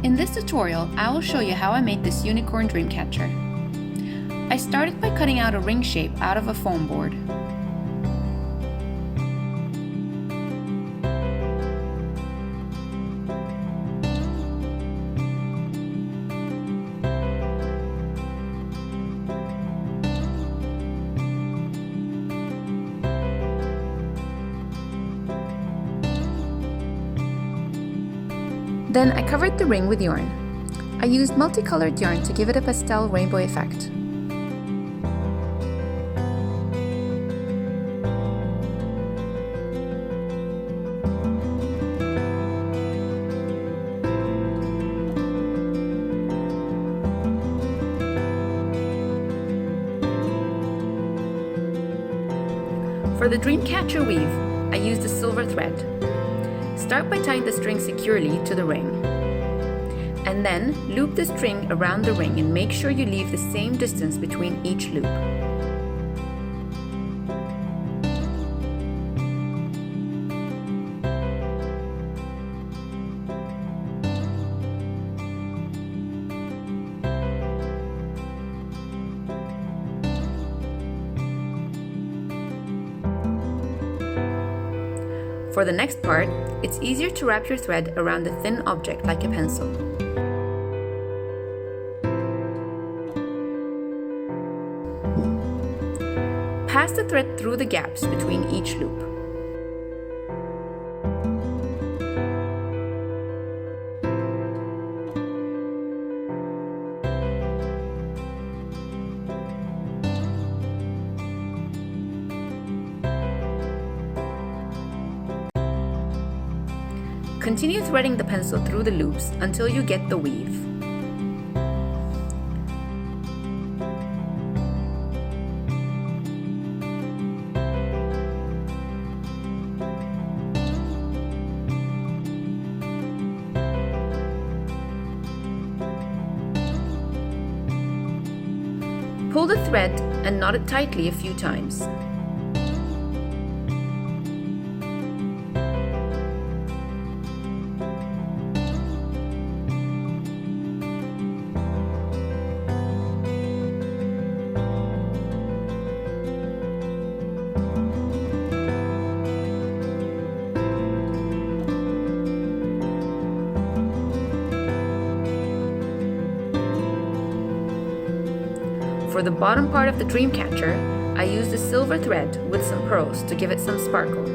In this tutorial, I will show you how I made this unicorn dream catcher. I started by cutting out a ring shape out of a foam board. Then I covered the ring with yarn. I used multicolored yarn to give it a pastel rainbow effect. For the dream catcher weave, I used a silver thread. Start by tying the string securely to the ring. And then loop the string around the ring and make sure you leave the same distance between each loop. For the next part, it's easier to wrap your thread around a thin object like a pencil. Pass the thread through the gaps between each loop. Continue threading the pencil through the loops until you get the weave. Pull the thread and knot it tightly a few times. For the bottom part of the dream catcher, I used a silver thread with some pearls to give it some sparkle.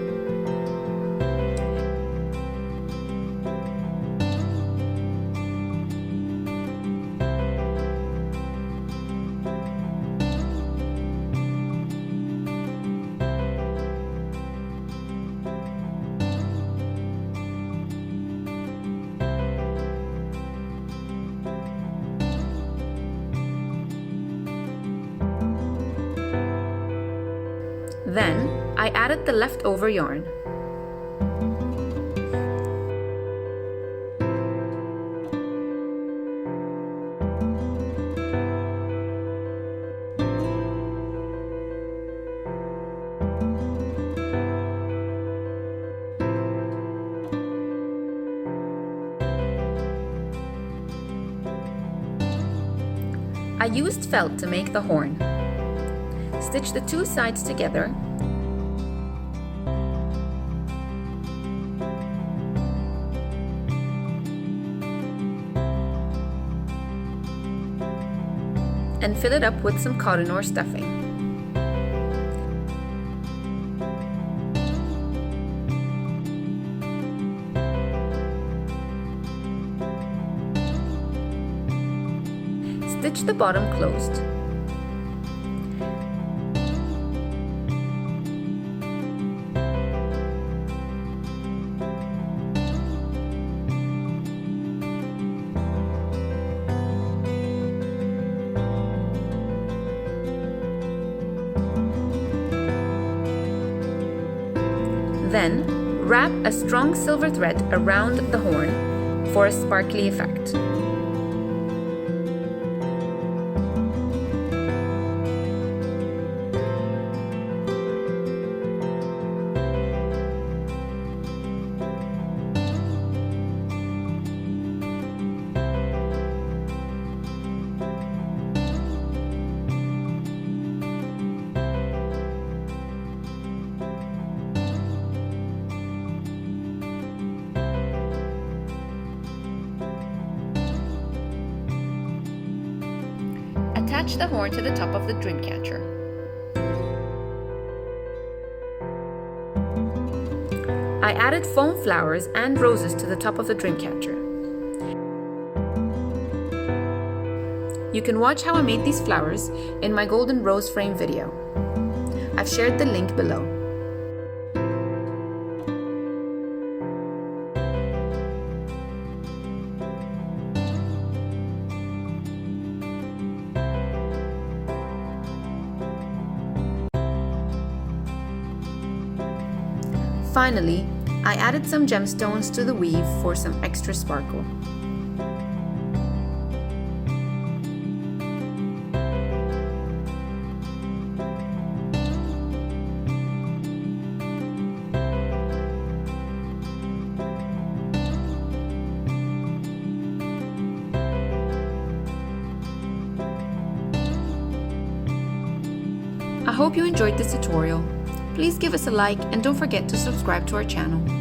Then, I added the leftover yarn. I used felt to make the horn. Stitch the two sides together. And fill it up with some cotton or stuffing. Stitch the bottom closed. Then, wrap a strong silver thread around the horn for a sparkly effect. attach the horn to the top of the dream catcher. I added foam flowers and roses to the top of the dream catcher. You can watch how I made these flowers in my golden rose frame video. I've shared the link below. Finally, I added some gemstones to the weave for some extra sparkle. I hope you enjoyed this tutorial. Please give us a like and don't forget to subscribe to our channel.